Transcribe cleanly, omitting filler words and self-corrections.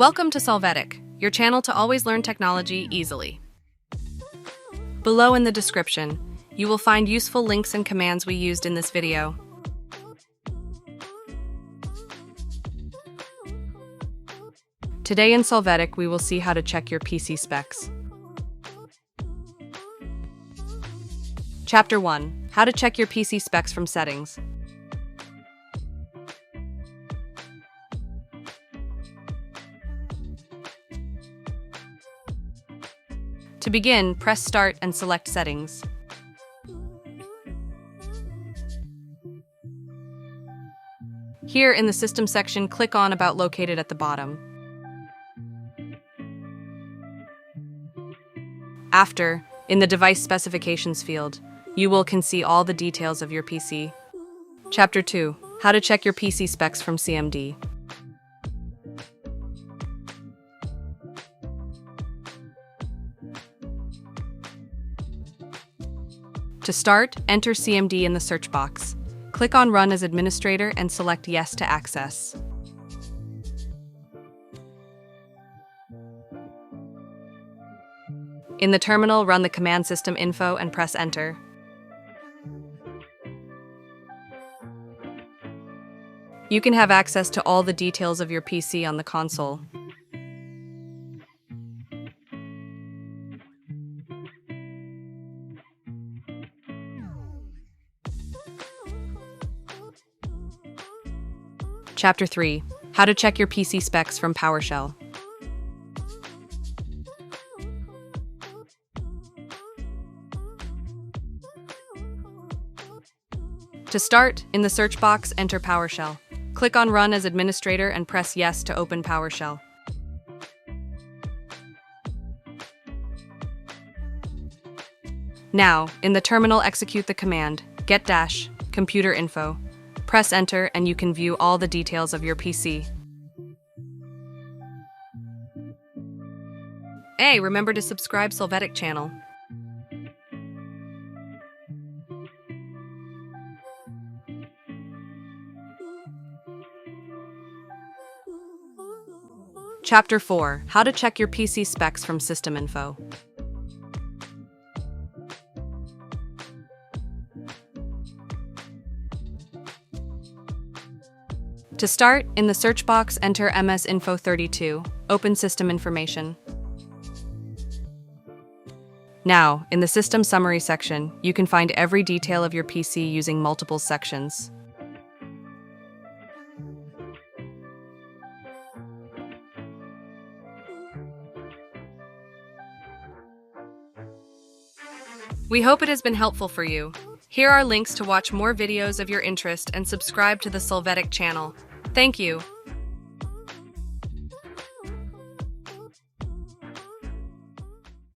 Welcome to Solvetic, your channel to always learn technology easily. Below in the description, you will find useful links and commands we used in this video. Today in Solvetic, we will see how to check your PC specs. Chapter 1. How to check your PC specs from settings. To begin, press Start and select Settings. Here in the System section, click on About located at the bottom. After, in the Device Specifications field, you can see all the details of your PC. Chapter 2. How to check your PC specs from CMD. To start, enter CMD in the search box. Click on Run as Administrator and select Yes to access. In the terminal, run the command systeminfo and press Enter. You can have access to all the details of your PC on the console. Chapter 3. How to check your PC specs from PowerShell. To start, in the search box, enter PowerShell. Click on Run as Administrator and press Yes to open PowerShell. Now, in the terminal, execute the command Get-ComputerInfo. Press Enter and you can view all the details of your PC. Hey, remember to subscribe Solvetic channel. Chapter 4. How to check your PC specs from systeminfo. To start, in the search box, enter MS-Info32, open System Information. Now, in the System Summary section, you can find every detail of your PC using multiple sections. We hope it has been helpful for you. Here are links to watch more videos of your interest and subscribe to the Solvetic channel. Thank you.